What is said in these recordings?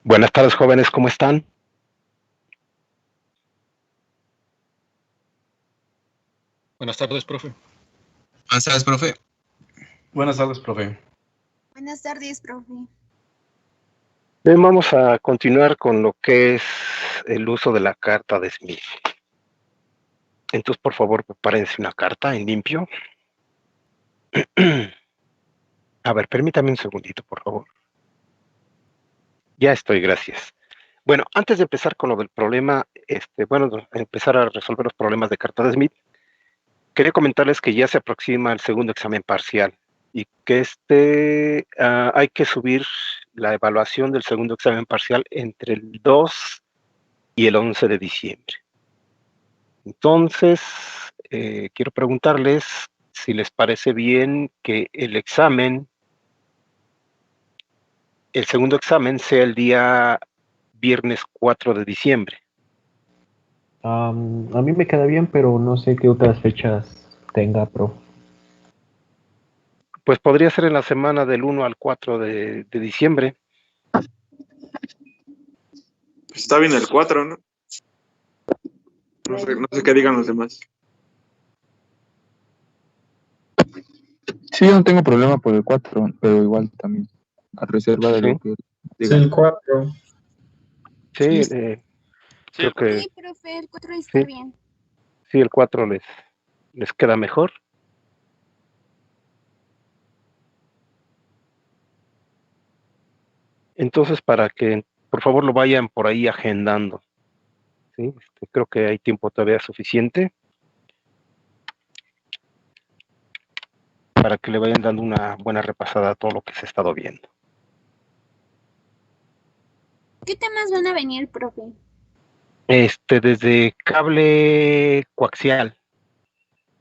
Buenas tardes, jóvenes, ¿cómo están? Buenas tardes, profe. Buenas tardes, profe. Buenas tardes, profe. Buenas tardes, profe. Bien, vamos a continuar con lo que es el uso de la carta de Smith. Entonces, por favor, prepárense una carta en limpio. A ver, permítame un segundito, por favor. Ya estoy, gracias. Bueno, antes de empezar con lo del problema, empezar a resolver los problemas de carta de Smith, quería comentarles que ya se aproxima el segundo examen parcial y que hay que subir la evaluación del segundo examen parcial entre el 2 y el 11 de diciembre. Entonces, quiero preguntarles si les parece bien que el segundo examen sea el día viernes 4 de diciembre. A mí me queda bien, pero no sé qué otras fechas tenga, profe. Pues podría ser en la semana del 1 al 4 de diciembre. Está bien el 4, ¿no? No sé qué digan los demás. Sí, yo no tengo problema por el 4, pero igual también a reserva de lo que digan. el 4. Sí, Sí. creo que Sí, profe, el 4 está sí. bien. Sí, el 4 les queda mejor. Entonces, para que por favor lo vayan por ahí agendando. ¿Sí? Creo que hay tiempo todavía suficiente para que le vayan dando una buena repasada a todo lo que se ha estado viendo. ¿Qué temas van a venir, profe? Desde cable coaxial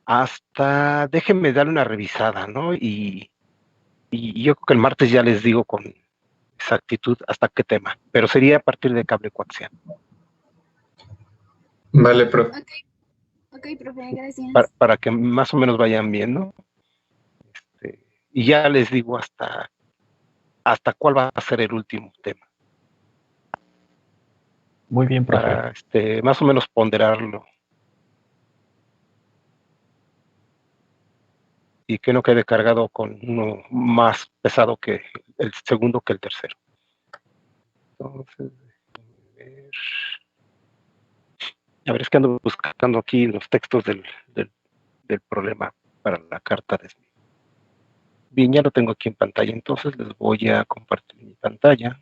hasta, déjenme darle una revisada, ¿no? Y yo creo que el martes ya les digo con exactitud hasta qué tema, pero sería a partir de cable coaxial. Vale, profe. Ok, profe, gracias. Para que más o menos vayan viendo. Y ya les digo hasta cuál va a ser el último tema. Muy bien, profe. Para más o menos ponderarlo. Y que no quede cargado con uno más pesado que el segundo que el tercero. Entonces, a ver, es que ando buscando aquí los textos del problema para la carta de Smith. Bien, ya lo tengo aquí en pantalla, entonces les voy a compartir mi pantalla.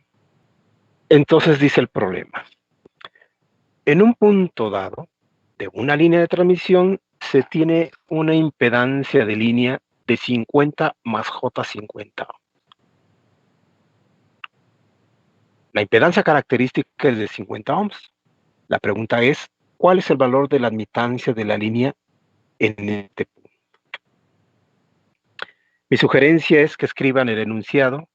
Entonces dice el problema. En un punto dado de una línea de transmisión se tiene una impedancia de línea de 50 más J50. La impedancia característica es de 50 ohms. La pregunta es, ¿cuál es el valor de la admitancia de la línea en este punto? Mi sugerencia es que escriban el enunciado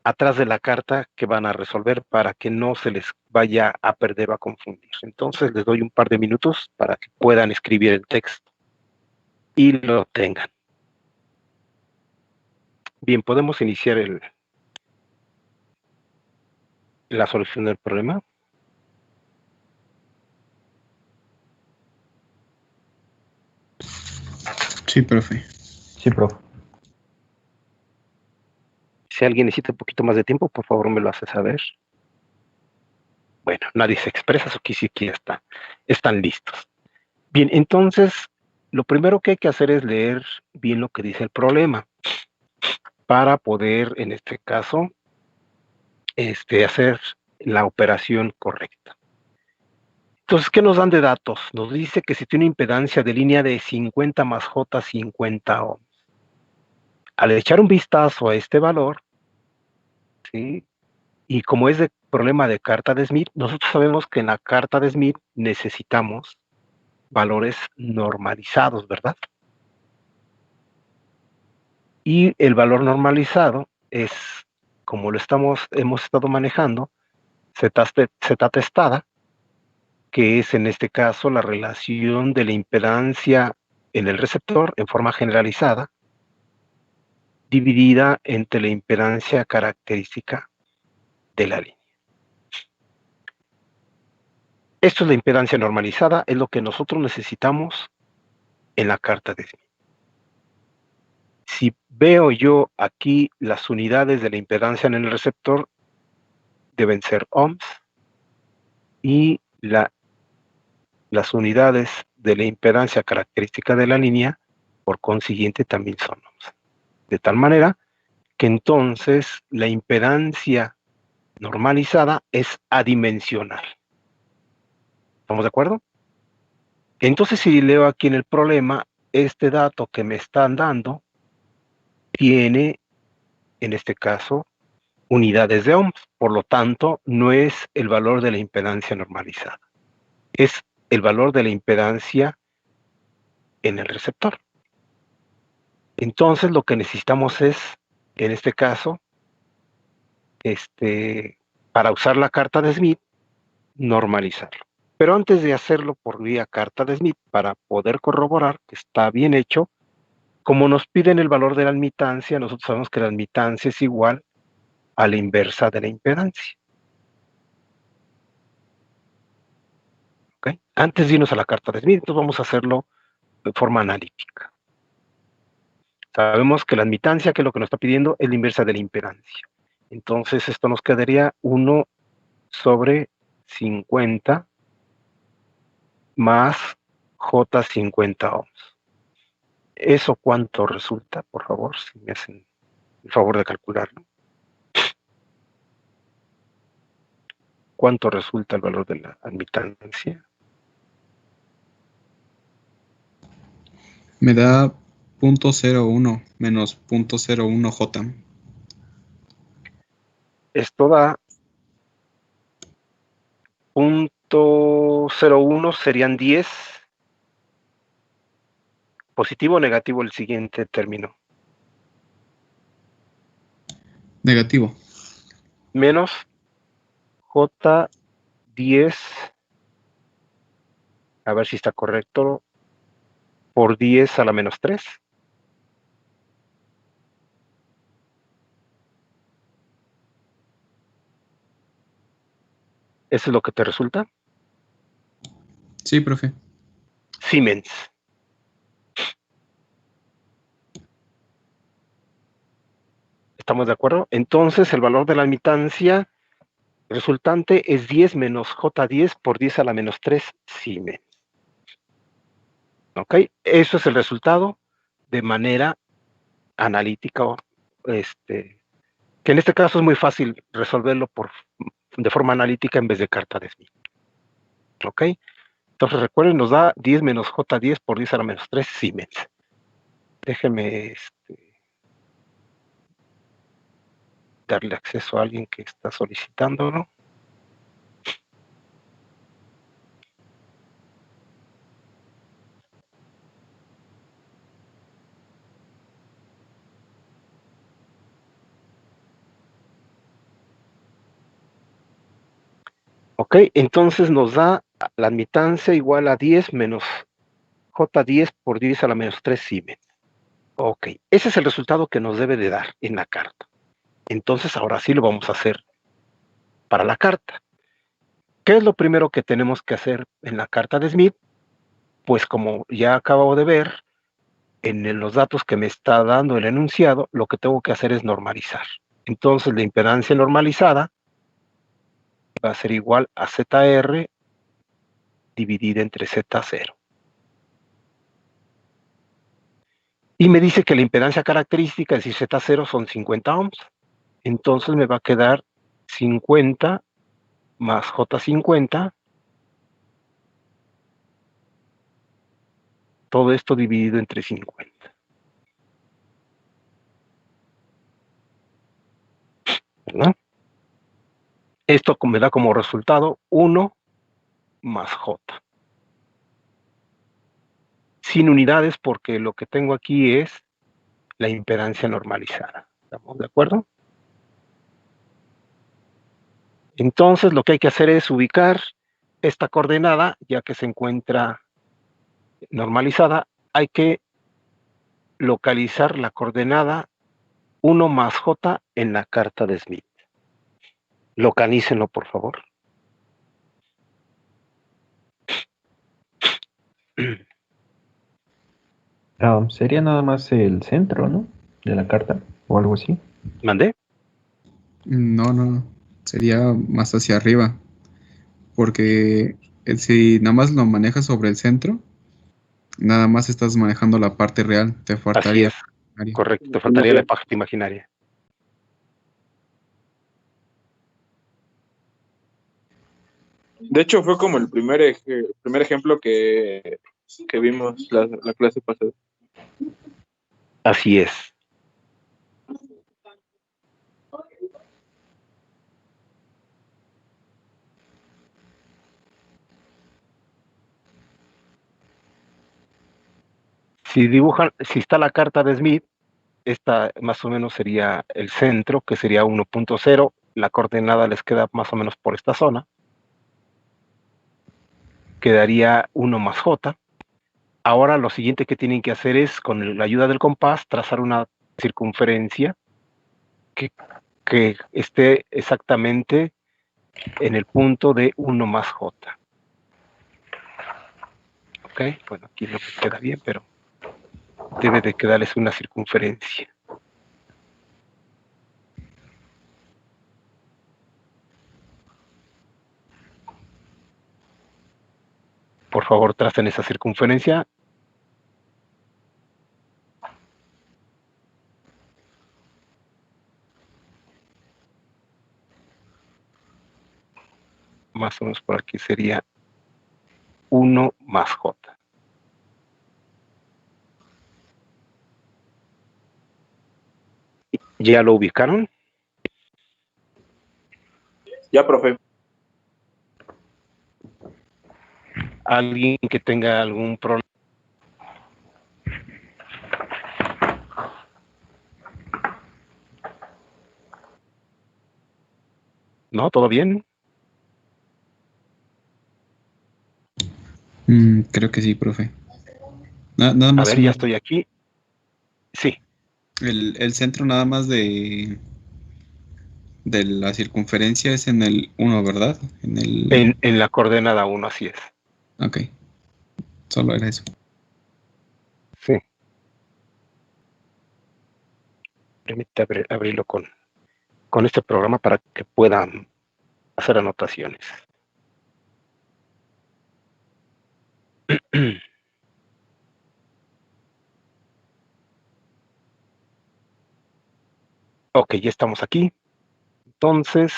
atrás de la carta que van a resolver para que no se les vaya a perder o a confundir. Entonces les doy un par de minutos para que puedan escribir el texto y lo tengan. Bien, podemos iniciar la solución del problema. Sí, profe. Sí, profe. Si alguien necesita un poquito más de tiempo, por favor me lo hace saber. Bueno, nadie se expresa, eso aquí sí que ya está. Están listos. Bien, entonces, lo primero que hay que hacer es leer bien lo que dice el problema para poder, en este caso, hacer la operación correcta. Entonces, ¿qué nos dan de datos? Nos dice que si tiene una impedancia de línea de 50 más J50 ohms. Al echar un vistazo a este valor, ¿sí? Y como es de problema de carta de Smith, nosotros sabemos que en la carta de Smith necesitamos valores normalizados, ¿verdad? Y el valor normalizado es, como lo hemos estado manejando, zeta testada, que es en este caso la relación de la impedancia en el receptor en forma generalizada, dividida entre la impedancia característica de la línea. Esto es la impedancia normalizada, es lo que nosotros necesitamos en la carta de Smith. Si veo yo aquí las unidades de la impedancia en el receptor, deben ser ohms, y las unidades de la impedancia característica de la línea, por consiguiente, también son ohms. De tal manera que entonces la impedancia normalizada es adimensional. ¿Estamos de acuerdo? Entonces, si leo aquí en el problema, este dato que me están dando tiene, en este caso, unidades de ohms. Por lo tanto, no es el valor de la impedancia normalizada. Es el valor de la impedancia en el receptor. Entonces, lo que necesitamos es, en este caso, para usar la carta de Smith, normalizarlo. Pero antes de hacerlo por vía carta de Smith, para poder corroborar que está bien hecho, como nos piden el valor de la admitancia, nosotros sabemos que la admitancia es igual a la inversa de la impedancia. ¿Okay? Antes de irnos a la carta de Smith, entonces vamos a hacerlo de forma analítica. Sabemos que la admitancia, que es lo que nos está pidiendo, es la inversa de la impedancia. Entonces esto nos quedaría 1 sobre 50 más J50 ohms. ¿Eso cuánto resulta? Por favor, si me hacen el favor de calcularlo. ¿Cuánto resulta el valor de la admitancia? Me da 0.01 menos 0.01 J. Esto da 0.01, serían 10. ¿Positivo o negativo el siguiente término? Negativo. Menos J10, a ver si está correcto, por 10 a la menos 3. ¿Eso es lo que te resulta? Sí, profe. Siemens. ¿Estamos de acuerdo? Entonces, el valor de la admitancia resultante es 10 menos J10 por 10 a la menos 3 Siemens. ¿Ok? Eso es el resultado de manera analítica, que en este caso es muy fácil resolverlo de forma analítica en vez de carta de Smith. ¿Ok? Entonces recuerden, nos da 10 menos J10 por 10 a la menos 3 Siemens. Déjenme darle acceso a alguien que está solicitándolo. Ok, entonces nos da la admitancia igual a 10 menos J10 por 10 a la menos 3 Siemens. Ok, ese es el resultado que nos debe de dar en la carta. Entonces ahora sí lo vamos a hacer para la carta. ¿Qué es lo primero que tenemos que hacer en la carta de Smith? Pues como ya acabo de ver, en los datos que me está dando el enunciado, lo que tengo que hacer es normalizar. Entonces la impedancia normalizada va a ser igual a ZR dividida entre Z0. Y me dice que la impedancia característica, es decir, Z0, son 50 ohms. Entonces me va a quedar 50 más J50. Todo esto dividido entre 50. ¿Verdad? Esto me da como resultado 1 más J. Sin unidades, porque lo que tengo aquí es la impedancia normalizada. ¿Estamos de acuerdo? Entonces lo que hay que hacer es ubicar esta coordenada, ya que se encuentra normalizada, hay que localizar la coordenada 1 más J en la carta de Smith. Localícenlo, por favor. Sería nada más el centro, ¿no? De la carta o algo así. ¿Mandé? No, no, sería más hacia arriba, porque si nada más lo manejas sobre el centro, nada más estás manejando la parte real, te Así faltaría es, el imaginario. correcto. Te faltaría la parte imaginaria. De hecho, fue como el primer ejemplo que vimos la clase pasada. Así es. Si está la carta de Smith, esta más o menos sería el centro, que sería 1.0. La coordenada les queda más o menos por esta zona. Quedaría 1 más J. Ahora lo siguiente que tienen que hacer es, con la ayuda del compás, trazar una circunferencia que esté exactamente en el punto de 1 más J. Ok, bueno, aquí no me queda bien, pero debe de quedarles una circunferencia. Por favor, tracen esa circunferencia. Más o menos por aquí sería 1 más J. ¿Ya lo ubicaron? Ya, profe. ¿Alguien que tenga algún problema? ¿No? ¿Todo bien? Creo que sí, profe. Nada A más ver, ya estoy aquí. Sí, el centro nada más de la circunferencia es en el 1, ¿verdad? en la coordenada 1, así es. Ok, solo era eso. Sí. Permítame abrirlo con este programa para que puedan hacer anotaciones. Ok, ya estamos aquí. Entonces,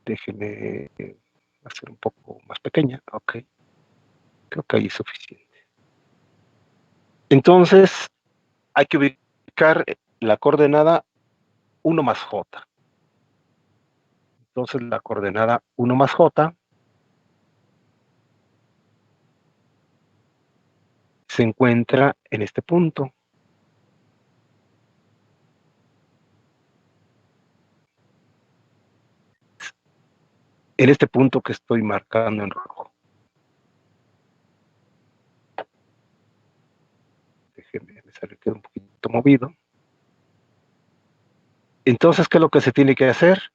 déjenme hacer un poco más pequeña. Ok, creo que ahí es suficiente. Entonces, hay que ubicar la coordenada 1 más J. Entonces, la coordenada 1 más J se encuentra en este punto. En este punto que estoy marcando en rojo. Déjenme, me sale que un poquito movido. Entonces, ¿qué es lo que se tiene que hacer?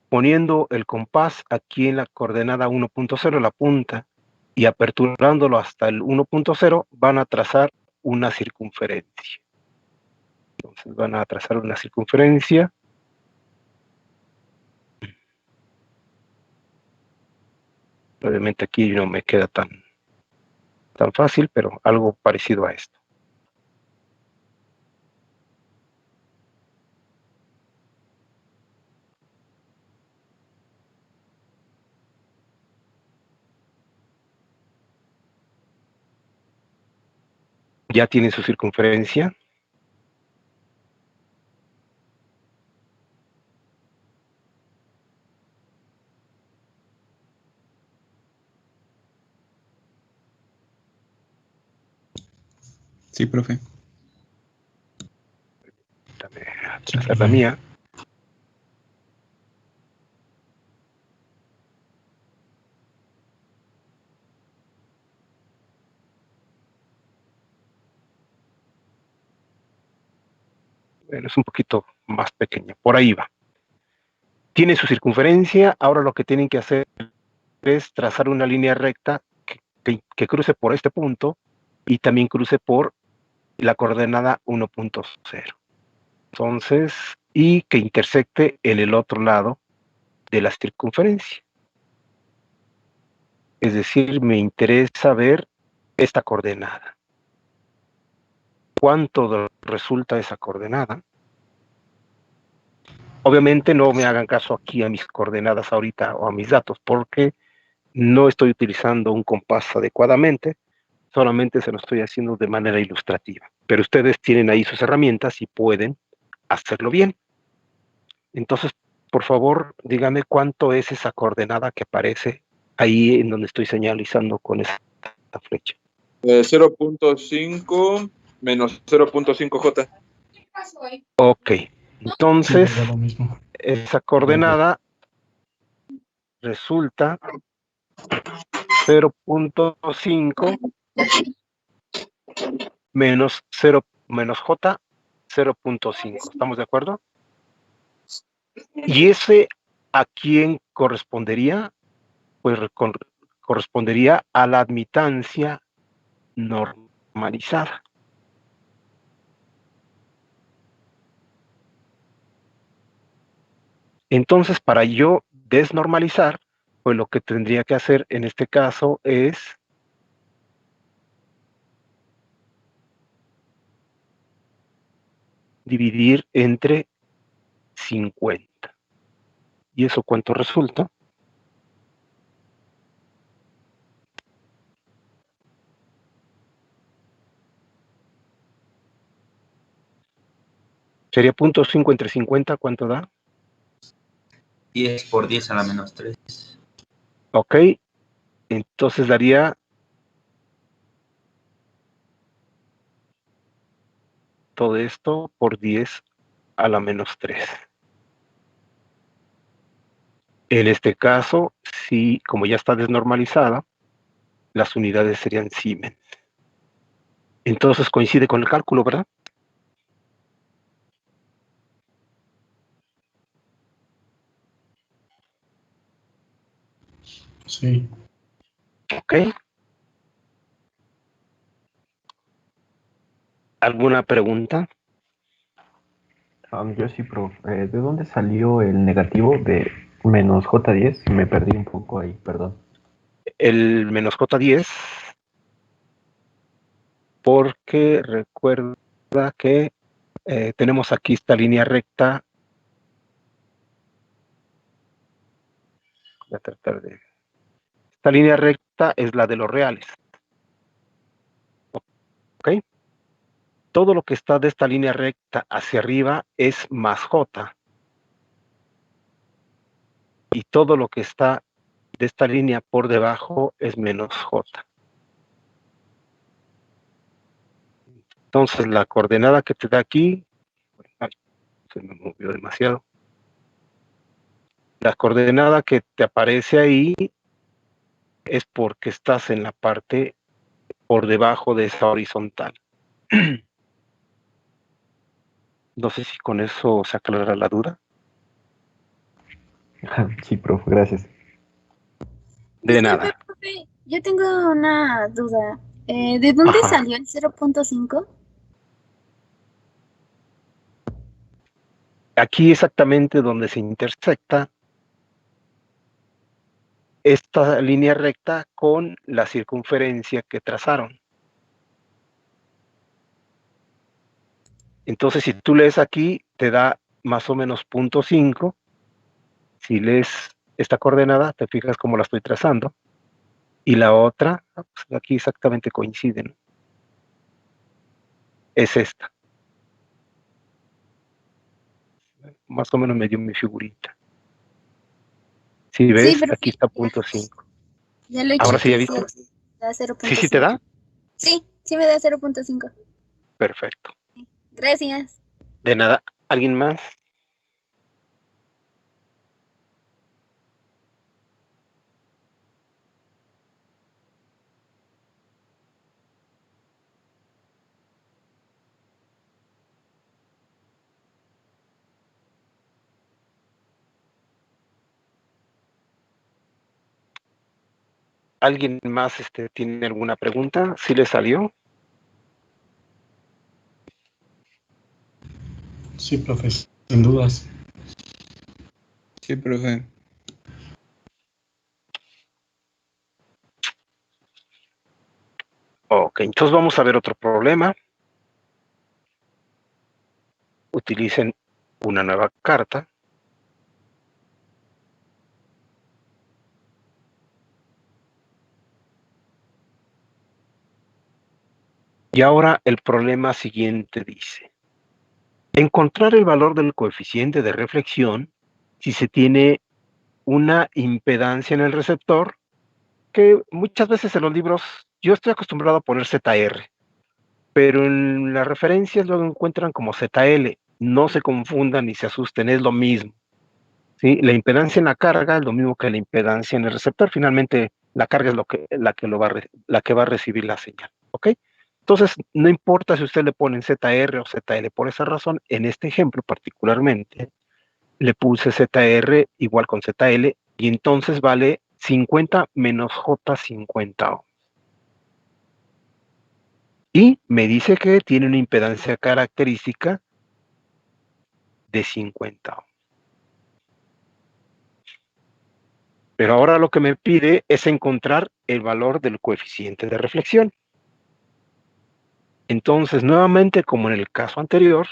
Poniendo el compás aquí en la coordenada 1.0, la punta, y aperturándolo hasta el 1.0, van a trazar una circunferencia. Entonces van a trazar una circunferencia. Obviamente aquí no me queda tan fácil, pero algo parecido a esto. ¿Ya tienen su circunferencia? Sí, profe. Déjame trazar la mía. Bueno, es un poquito más pequeña. Por ahí va. Tiene su circunferencia. Ahora lo que tienen que hacer es trazar una línea recta que cruce por este punto y también cruce por la coordenada 1.0. Entonces, y que intersecte en el otro lado de la circunferencia. Es decir, me interesa ver esta coordenada. ¿Cuánto resulta esa coordenada? Obviamente no me hagan caso aquí a mis coordenadas ahorita o a mis datos, porque no estoy utilizando un compás adecuadamente, solamente se lo estoy haciendo de manera ilustrativa. Pero ustedes tienen ahí sus herramientas y pueden hacerlo bien. Entonces, por favor, dígame cuánto es esa coordenada que aparece ahí en donde estoy señalizando con esta flecha. 0.5 menos 0.5J. Ok, Sí, entonces era lo mismo. esa coordenada resulta 0.5 menos 0 menos J 0.5. ¿Estamos de acuerdo? ¿Y ese a quién correspondería? Pues correspondería a la admitancia normalizada. Entonces, para yo desnormalizar, pues lo que tendría que hacer en este caso es dividir entre 50. ¿Y eso cuánto resulta? Sería 0.5 entre 50, ¿cuánto da? 10 por 10 a la menos 3. Ok, entonces daría todo esto por 10 a la menos 3. En este caso, si como ya está desnormalizada, las unidades serían Siemens. Entonces coincide con el cálculo, ¿verdad? Sí. Ok. ¿Alguna pregunta? Yo sí, profe. ¿De dónde salió el negativo de menos J10? Me perdí un poco ahí, perdón. El menos J10, porque recuerda que tenemos aquí esta línea recta. Voy a tratar de... Esta línea recta es la de los reales. ¿Ok? Todo lo que está de esta línea recta hacia arriba es más J. Y todo lo que está de esta línea por debajo es menos J. Entonces, la coordenada que te da aquí, se me movió demasiado. La coordenada que te aparece ahí es porque estás en la parte por debajo de esa horizontal. No sé si con eso se aclara la duda. Sí, profe, gracias. De Disculpe, nada. profe, yo tengo una duda. ¿De dónde Ajá. salió el 0.5? Aquí exactamente donde se intersecta esta línea recta con la circunferencia que trazaron. Entonces, si tú lees aquí, te da más o menos 0.5. Si lees esta coordenada, te fijas cómo la estoy trazando. Y la otra, pues aquí exactamente coinciden. Es esta. Más o menos me dio mi figurita. Si ves, Sí, aquí profe, está 0.5. ya lo Ahora sí, ¿ya chequé, viste? sí, da ¿Sí te 0.5. da? Sí, sí me da 0.5. Perfecto. Gracias. De nada. ¿Alguien más? ¿Alguien más tiene alguna pregunta? ¿Sí le salió? Sí, profe, sin dudas. Sí, profe. Ok, entonces vamos a ver otro problema. Utilicen una nueva carta. Y ahora el problema siguiente dice: encontrar el valor del coeficiente de reflexión si se tiene una impedancia en el receptor, que muchas veces en los libros yo estoy acostumbrado a poner ZR, pero en las referencias luego encuentran como ZL. No se confundan ni se asusten, es lo mismo. ¿Sí? La impedancia en la carga es lo mismo que la impedancia en el receptor. Finalmente, la carga es la que va a recibir la señal. ¿Ok? Entonces, no importa si usted le pone ZR o ZL. Por esa razón, en este ejemplo particularmente, le puse ZR igual con ZL, y entonces vale 50 menos J50 ohms. Y me dice que tiene una impedancia característica de 50 ohms. Pero ahora lo que me pide es encontrar el valor del coeficiente de reflexión. Entonces, nuevamente, como en el caso anterior,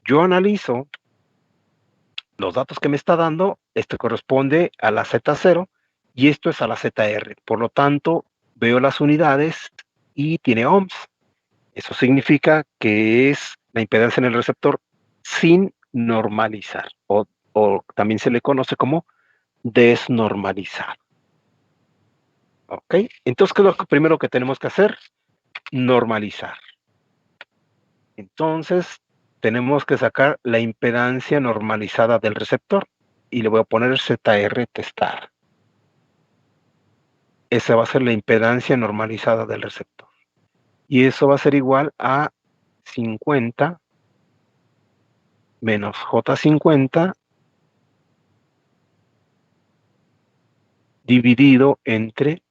yo analizo los datos que me está dando. Este corresponde a la Z0 y esto es a la ZR. Por lo tanto, veo las unidades y tiene ohms. Eso significa que es la impedancia en el receptor sin normalizar, o también se le conoce como desnormalizar. ¿Ok? Entonces, ¿qué es lo primero que tenemos que hacer? Normalizar. Entonces, tenemos que sacar la impedancia normalizada del receptor y le voy a poner ZR testar. Esa va a ser la impedancia normalizada del receptor. Y eso va a ser igual a 50 menos J50 dividido entre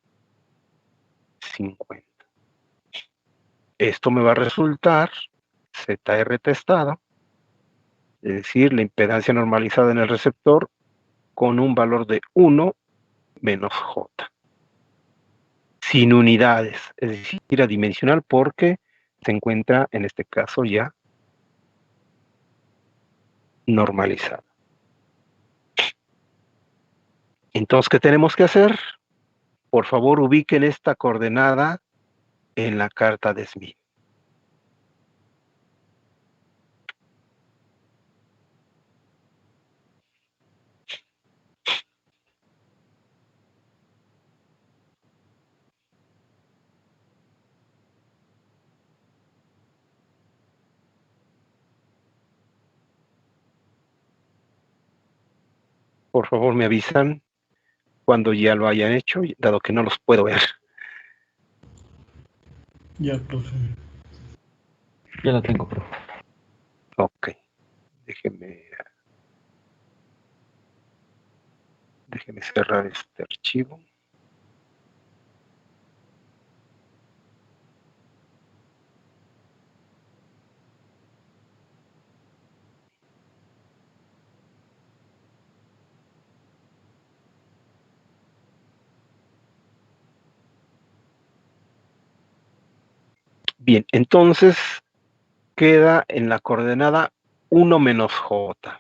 50. Esto me va a resultar ZR testado, es decir, la impedancia normalizada en el receptor con un valor de 1 menos J. Sin unidades, es decir, adimensional, porque se encuentra en este caso ya normalizada. Entonces, ¿qué tenemos que hacer? Por favor, ubiquen esta coordenada en la carta de Smith. Por favor, me avisan cuando ya lo hayan hecho, dado que no los puedo ver. Ya, profe. Ya la tengo, profe. Ok. Déjeme cerrar este archivo. Bien, entonces queda en la coordenada 1 menos J.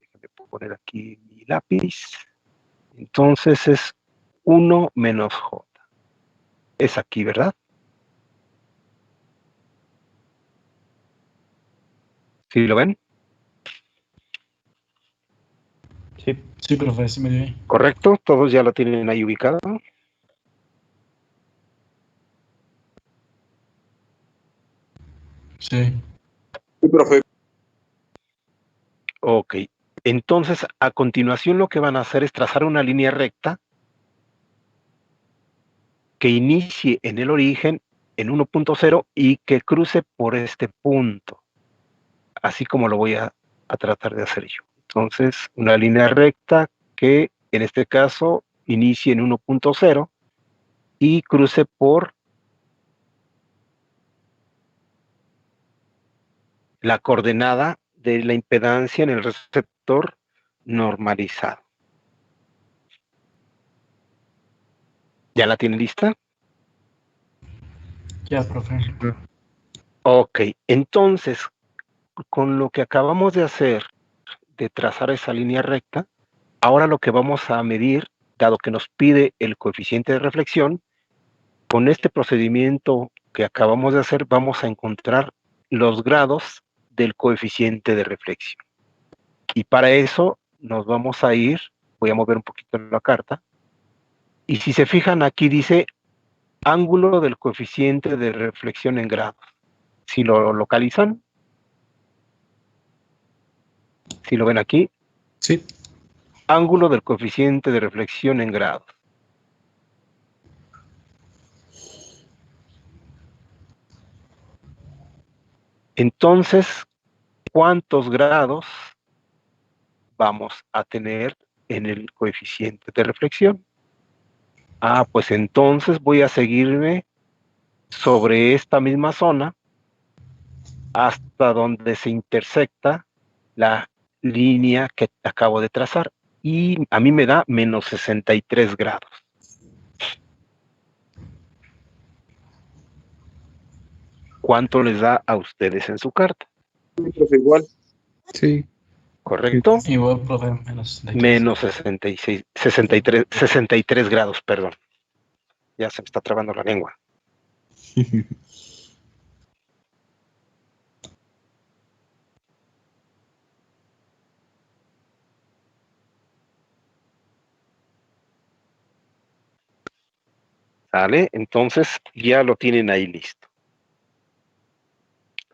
Déjame poner aquí mi lápiz. Entonces es 1 menos J. Es aquí, ¿verdad? ¿Sí lo ven? Sí. Sí, profe, sí me dio ahí. ¿Correcto? ¿Todos ya lo tienen ahí ubicado? Sí. Sí, profe. Ok. Entonces, a continuación lo que van a hacer es trazar una línea recta que inicie en el origen en 1.0 y que cruce por este punto. Así como lo voy a tratar de hacer yo. Entonces, una línea recta que en este caso inicie en 1.0 y cruce por la coordenada de la impedancia en el receptor normalizado. ¿Ya la tiene lista? Ya, profe. Ok, entonces, con lo que acabamos de hacer, de trazar esa línea recta, ahora lo que vamos a medir, dado que nos pide el coeficiente de reflexión, con este procedimiento que acabamos de hacer, vamos a encontrar los grados del coeficiente de reflexión. Y para eso nos vamos a ir, voy a mover un poquito la carta, y si se fijan aquí dice ángulo del coeficiente de reflexión en grados. Si lo localizan, si lo ven aquí, Sí. ángulo del coeficiente de reflexión en grados. Entonces, ¿cuántos grados vamos a tener en el coeficiente de reflexión? Ah, pues entonces voy a seguirme sobre esta misma zona hasta donde se intersecta la línea que acabo de trazar. Y a mí me da menos 63 grados. ¿Cuánto les da a ustedes en su carta? Igual. Sí. ¿Correcto? Igual, profe, menos 63. Menos 63 grados, perdón. Ya se me está trabando la lengua. ¿Sale? Entonces ya lo tienen ahí listo.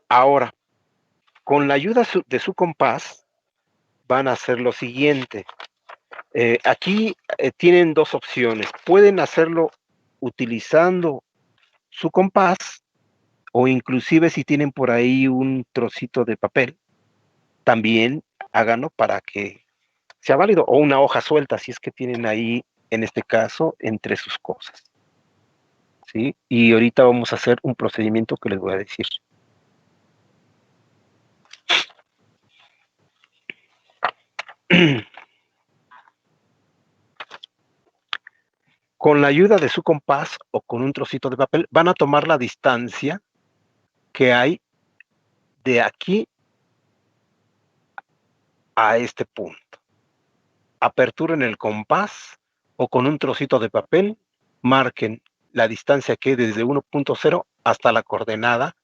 Ahora, con la ayuda de su compás, van a hacer lo siguiente. Aquí tienen dos opciones. Pueden hacerlo utilizando su compás o inclusive si tienen por ahí un trocito de papel, también háganlo para que sea válido, o una hoja suelta si es que tienen ahí, en este caso, entre sus cosas. ¿Sí? Y ahorita vamos a hacer un procedimiento que les voy a decir. Con la ayuda de su compás o con un trocito de papel, van a tomar la distancia que hay de aquí a este punto. Aperturen el compás o con un trocito de papel, marquen la distancia que hay desde 1.0 hasta la coordenada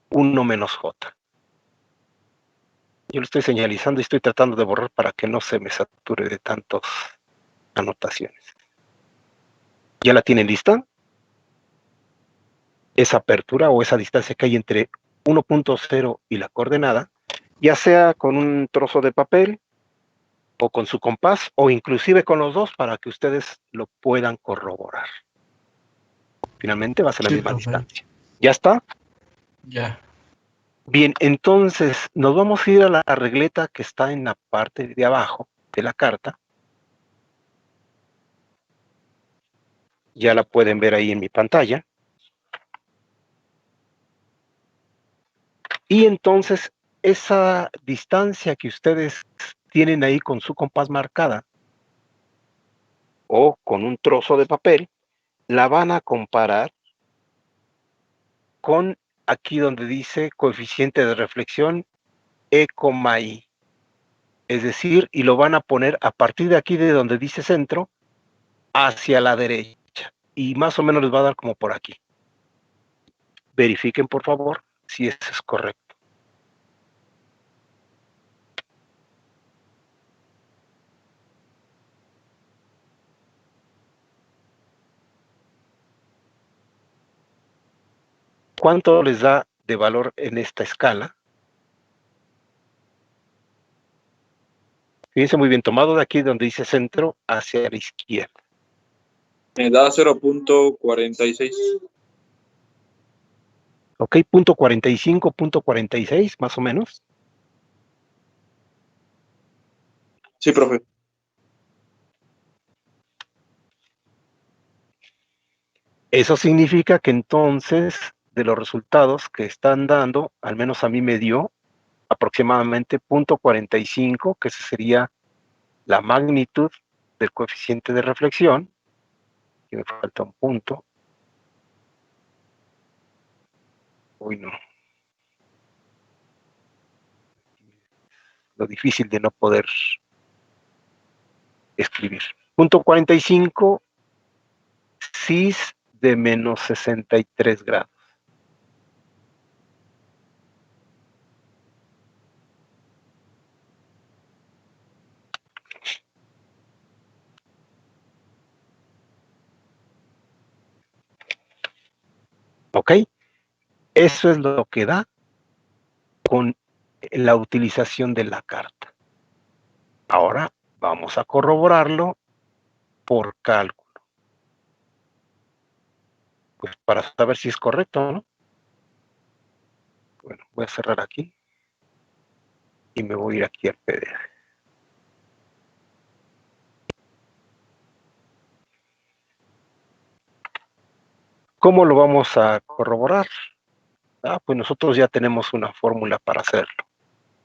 1 menos j. Yo lo estoy señalizando y estoy tratando de borrar para que no se me sature de tantas anotaciones. ¿Ya la tienen lista? Esa apertura o esa distancia que hay entre 1.0 y la coordenada, ya sea con un trozo de papel o con su compás o inclusive con los dos para que ustedes lo puedan corroborar. Finalmente va a ser la misma distancia. ¿Ya está? Ya. Bien, entonces nos vamos a ir a la regleta que está en la parte de abajo de la carta. Ya la pueden ver ahí en mi pantalla. Y entonces esa distancia que ustedes tienen ahí con su compás marcada o con un trozo de papel, la van a comparar con aquí donde dice coeficiente de reflexión E, I. Es decir, y lo van a poner a partir de aquí de donde dice centro hacia la derecha. Y más o menos les va a dar como por aquí. Verifiquen, por favor, si eso es correcto. ¿Cuánto les da de valor en esta escala? Fíjense muy bien, tomado de aquí donde dice centro hacia la izquierda. Me da 0.46. Ok, punto 45, punto 46, más o menos. Sí, profe. Eso significa que entonces, de los resultados que están dando, al menos a mí me dio aproximadamente 0.45, que esa sería la magnitud del coeficiente de reflexión. Y me falta un punto. Uy, no. Lo difícil de no poder escribir. 0.45 cis de menos 63 grados. ¿Ok? Eso es lo que da con la utilización de la carta. Ahora vamos a corroborarlo por cálculo. Pues para saber si es correcto, ¿no? Bueno, voy a cerrar aquí y me voy a ir aquí al PDF. ¿Cómo lo vamos a corroborar? Pues nosotros ya tenemos una fórmula para hacerlo.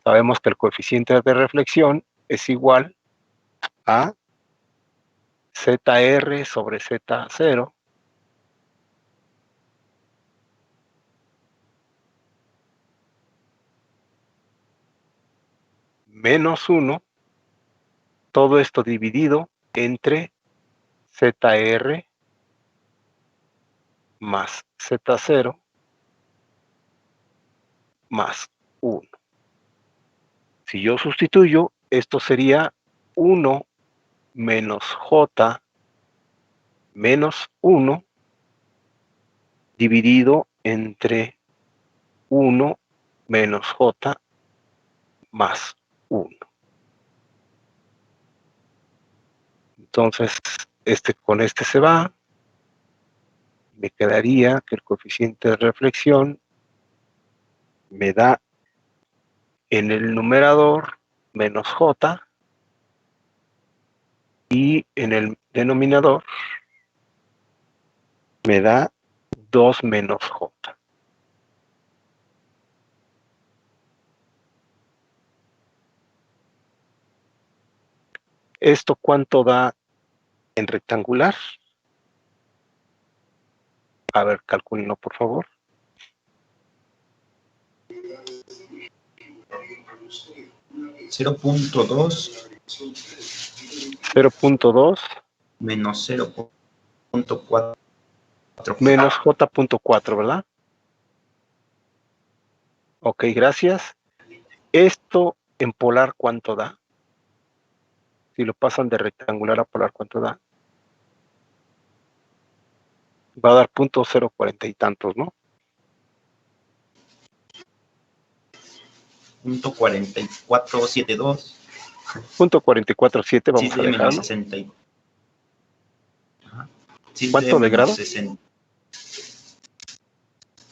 Sabemos que el coeficiente de reflexión es igual a ZR sobre Z0 menos 1, todo esto dividido entre ZR más Z0 más 1. Si yo sustituyo, esto sería 1 menos J menos 1 dividido entre 1 menos J más 1. Entonces, con este se va. Me quedaría que el coeficiente de reflexión me da en el numerador menos J y en el denominador me da 2 menos J. ¿Esto cuánto da en rectangular? A ver, calcúlenlo, por favor. 0.2 0.2 menos 0.4 menos J.4, ¿verdad? Ok, gracias. Esto en polar, ¿cuánto da? Si lo pasan de rectangular a polar, ¿cuánto da? Va a dar 0.040 y tantos, ¿no? 0.4472. 0.447, vamos cis a de menos dejarlo. 60. Cis ¿Cuánto de grado? 60.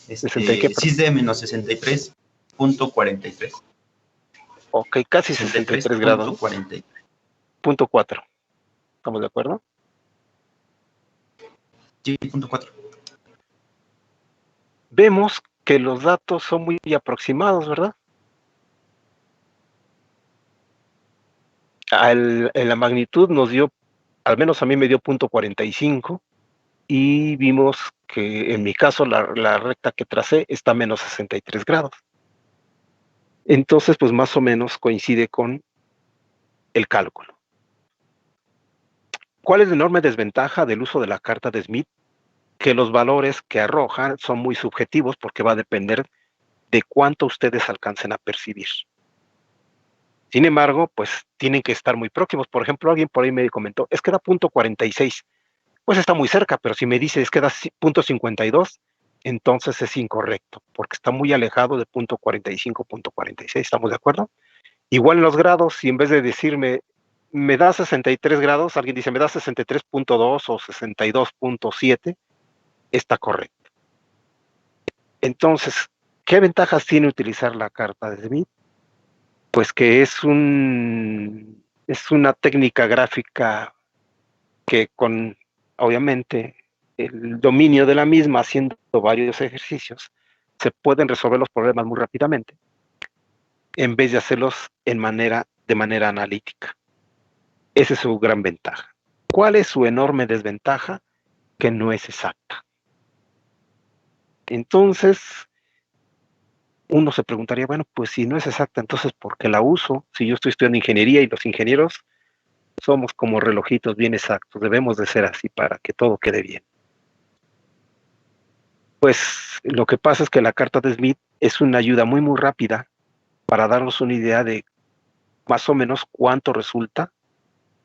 60 y qué, cis de menos 63.43. Ok, casi 63 grados. 43.43. 0.4. ¿Estamos de acuerdo? Sí, 0.4. Vemos que los datos son muy aproximados, ¿verdad? En la magnitud nos dio, al menos a mí me dio 0.45 y vimos que en mi caso la recta que tracé está a menos 63 grados. Entonces, pues más o menos coincide con el cálculo. ¿Cuál es la enorme desventaja del uso de la carta de Smith? Que los valores que arrojan son muy subjetivos porque va a depender de cuánto ustedes alcancen a percibir. Sin embargo, pues tienen que estar muy próximos. Por ejemplo, alguien por ahí me comentó, es que da 0.46. Pues está muy cerca, pero si me dice es que da 0.52, entonces es incorrecto, porque está muy alejado de 0.45, 0.46. ¿Estamos de acuerdo? Igual en los grados, si en vez de decirme, me da 63 grados, alguien dice, me da 63.2 o 62.7, está correcto. Entonces, ¿qué ventajas tiene utilizar la carta de Smith? Pues que es una técnica gráfica que obviamente, el dominio de la misma, haciendo varios ejercicios, se pueden resolver los problemas muy rápidamente, en vez de hacerlos de manera analítica. Esa es su gran ventaja. ¿Cuál es su enorme desventaja? Que no es exacta. Entonces, uno se preguntaría, bueno, pues si no es exacta, entonces ¿por qué la uso? Si yo estoy estudiando ingeniería y los ingenieros somos como relojitos bien exactos, debemos de ser así para que todo quede bien. Pues lo que pasa es que la carta de Smith es una ayuda muy, muy rápida para darnos una idea de más o menos cuánto resulta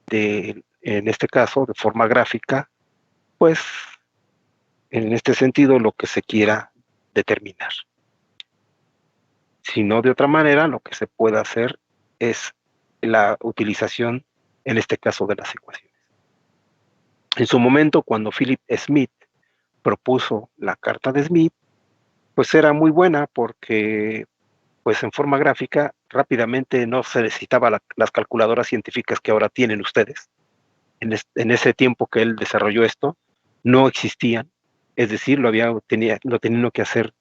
en este caso, de forma gráfica, pues en este sentido lo que se quiera determinar. Si no de otra manera, lo que se puede hacer es la utilización, en este caso, de las ecuaciones. En su momento, cuando Philip Smith propuso la carta de Smith, pues era muy buena porque, pues en forma gráfica, rápidamente no se necesitaba las calculadoras científicas que ahora tienen ustedes. En ese tiempo que él desarrolló esto, no existían, es decir, lo tenían que hacer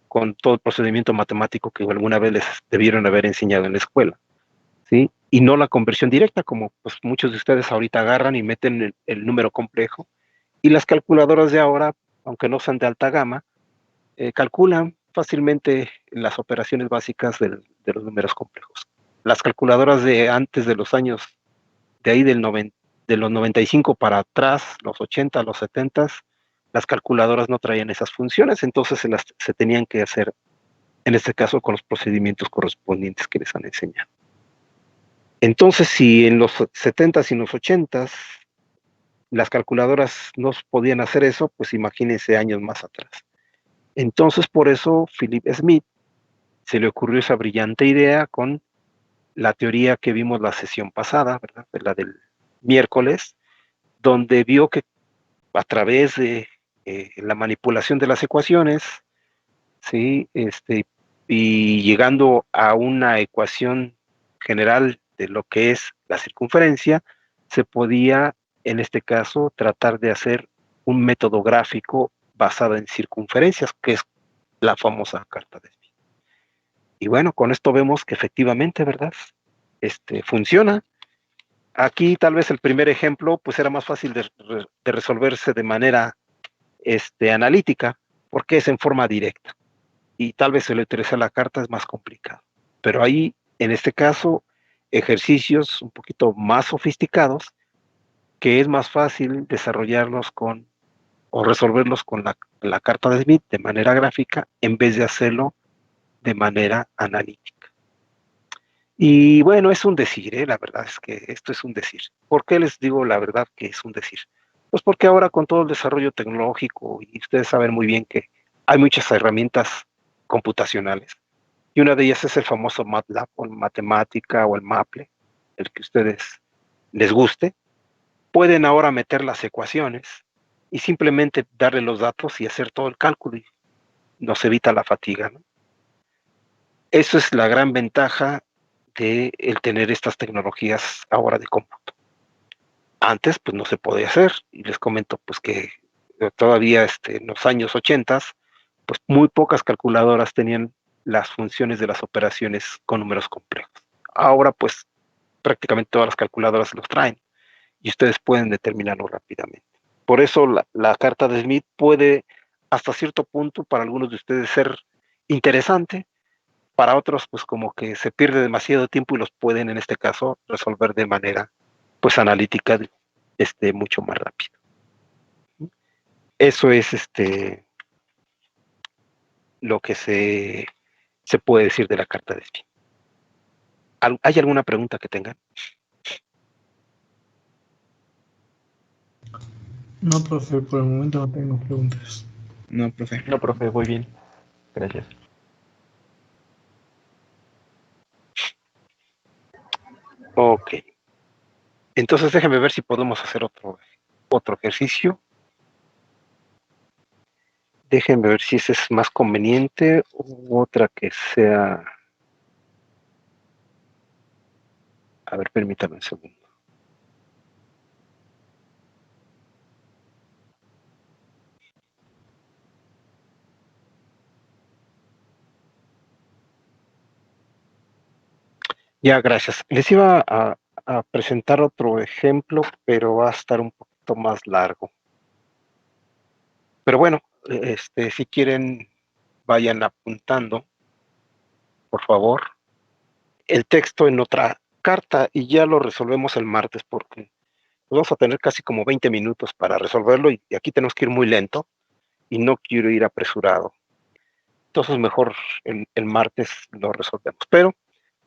con todo el procedimiento matemático que alguna vez les debieron haber enseñado en la escuela, ¿sí? Y no la conversión directa, como pues muchos de ustedes ahorita agarran y meten el número complejo, y las calculadoras de ahora, aunque no sean de alta gama, calculan fácilmente las operaciones básicas de los números complejos. Las calculadoras de antes de los años, de ahí de los 95 para atrás, los 80, los 70, las calculadoras no traían esas funciones, entonces se tenían que hacer, en este caso, con los procedimientos correspondientes que les han enseñado. Entonces, si en los 70s y en los 80s las calculadoras no podían hacer eso, pues imagínense años más atrás. Entonces, por eso, Philip Smith se le ocurrió esa brillante idea con la teoría que vimos la sesión pasada, ¿verdad? La del miércoles, donde vio que a través de la manipulación de las ecuaciones, ¿sí? Y llegando a una ecuación general de lo que es la circunferencia, se podía, en este caso, tratar de hacer un método gráfico basado en circunferencias, que es la famosa carta de Smith. Y bueno, con esto vemos que efectivamente, ¿verdad? Funciona. Aquí tal vez el primer ejemplo pues era más fácil de resolverse de manera analítica, porque es en forma directa. Y tal vez el utilizar la carta es más complicado. Pero ahí, en este caso, ejercicios un poquito más sofisticados, que es más fácil desarrollarlos o resolverlos con la carta de Smith de manera gráfica, en vez de hacerlo de manera analítica. Y bueno, es un decir, la verdad es que esto es un decir. ¿Por qué les digo la verdad que es un decir? Pues porque ahora con todo el desarrollo tecnológico, y ustedes saben muy bien que hay muchas herramientas computacionales, y una de ellas es el famoso MATLAB, o el Matemática, o el Maple, el que ustedes les guste. Pueden ahora meter las ecuaciones y simplemente darle los datos y hacer todo el cálculo, y nos evita la fatiga, ¿no? Eso es la gran ventaja de el tener estas tecnologías ahora de cómputo. Antes, pues no se podía hacer, y les comento pues que todavía en los años 80, pues muy pocas calculadoras tenían las funciones de las operaciones con números complejos. Ahora, pues prácticamente todas las calculadoras los traen, y ustedes pueden determinarlo rápidamente. Por eso la carta de Smith puede, hasta cierto punto, para algunos de ustedes ser interesante, para otros, pues como que se pierde demasiado tiempo y los pueden, en este caso, resolver de manera, pues, analítica, mucho más rápido. Eso es, lo que se puede decir de la carta de Smith. ¿Hay alguna pregunta que tengan? No, profe, por el momento no tengo preguntas. No, profe. No, profe, voy bien. Gracias. Ok. Entonces déjenme ver si podemos hacer otro ejercicio. Déjenme ver si ese es más conveniente u otra que sea... A ver, permítame un segundo. Ya, gracias. Les iba a presentar otro ejemplo, pero va a estar un poquito más largo. Pero bueno, si quieren, vayan apuntando, por favor, el texto en otra carta y ya lo resolvemos el martes porque vamos a tener casi como 20 minutos para resolverlo y aquí tenemos que ir muy lento y no quiero ir apresurado. Entonces mejor el martes lo resolvemos. Pero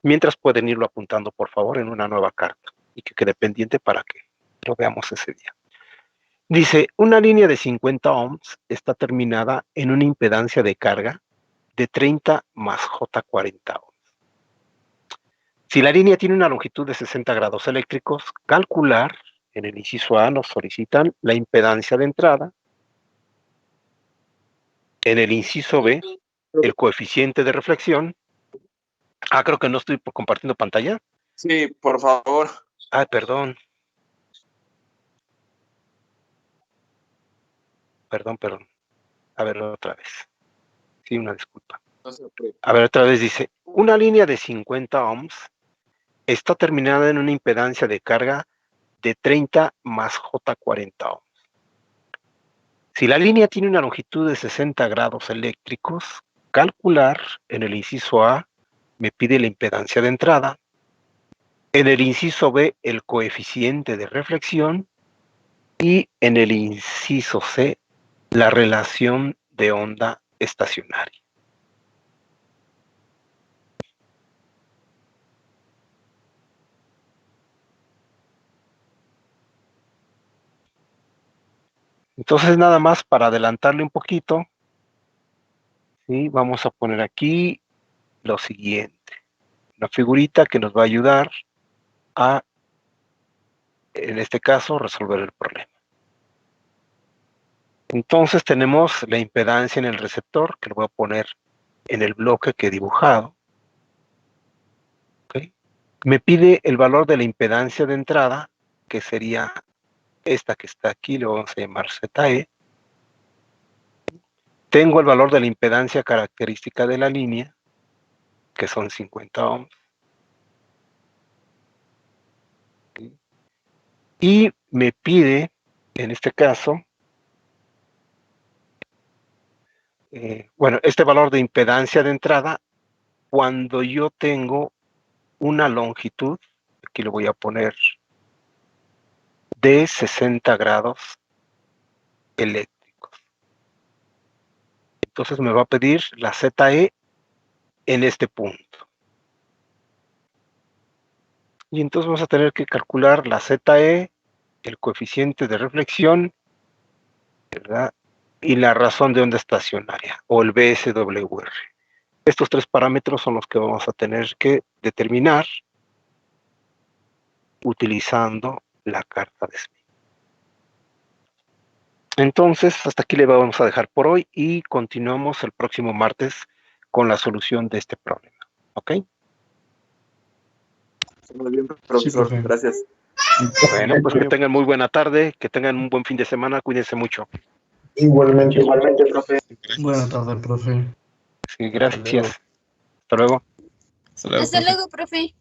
mientras pueden irlo apuntando, por favor, en una nueva carta y que quede pendiente para que lo veamos ese día. Dice, una línea de 50 ohms está terminada en una impedancia de carga de 30 más J40 ohms. Si la línea tiene una longitud de 60 grados eléctricos, calcular, en el inciso A nos solicitan la impedancia de entrada, en el inciso B, el coeficiente de reflexión. Creo que no estoy compartiendo pantalla. Sí, por favor. Perdón. Perdón. A ver, otra vez. Sí, una disculpa. No se puede. A ver, otra vez dice, una línea de 50 ohms está terminada en una impedancia de carga de 30 más J40 ohms. Si la línea tiene una longitud de 60 grados eléctricos, calcular, en el inciso A, me pide la impedancia de entrada, en el inciso B, el coeficiente de reflexión, y en el inciso C, la relación de onda estacionaria. Entonces, nada más para adelantarle un poquito, ¿sí? Vamos a poner aquí lo siguiente. Una figurita que nos va a ayudar a, en este caso, resolver el problema. Entonces tenemos la impedancia en el receptor, que lo voy a poner en el bloque que he dibujado. ¿Okay? Me pide el valor de la impedancia de entrada, que sería esta que está aquí, le vamos a llamar ZE. Tengo el valor de la impedancia característica de la línea, que son 50 ohms. ¿Okay? Y me pide, en este caso, este valor de impedancia de entrada cuando yo tengo una longitud, aquí lo voy a poner, de 60 grados eléctricos. Entonces me va a pedir la ZE en este punto. Y entonces vamos a tener que calcular la ZE, el coeficiente de reflexión, ¿verdad? Y la razón de onda estacionaria, o el BSWR. Estos tres parámetros son los que vamos a tener que determinar utilizando la carta de Smith. Entonces, hasta aquí le vamos a dejar por hoy y continuamos el próximo martes con la solución de este problema. ¿Ok? Muy bien, profesor. profe. Gracias. Bueno, pues que tengan muy buena tarde, que tengan un buen fin de semana, cuídense mucho. Igualmente. Igualmente, profe. Buenas tardes, profe. Sí, gracias. Hasta luego. Hasta luego, Hasta profe. luego, profe.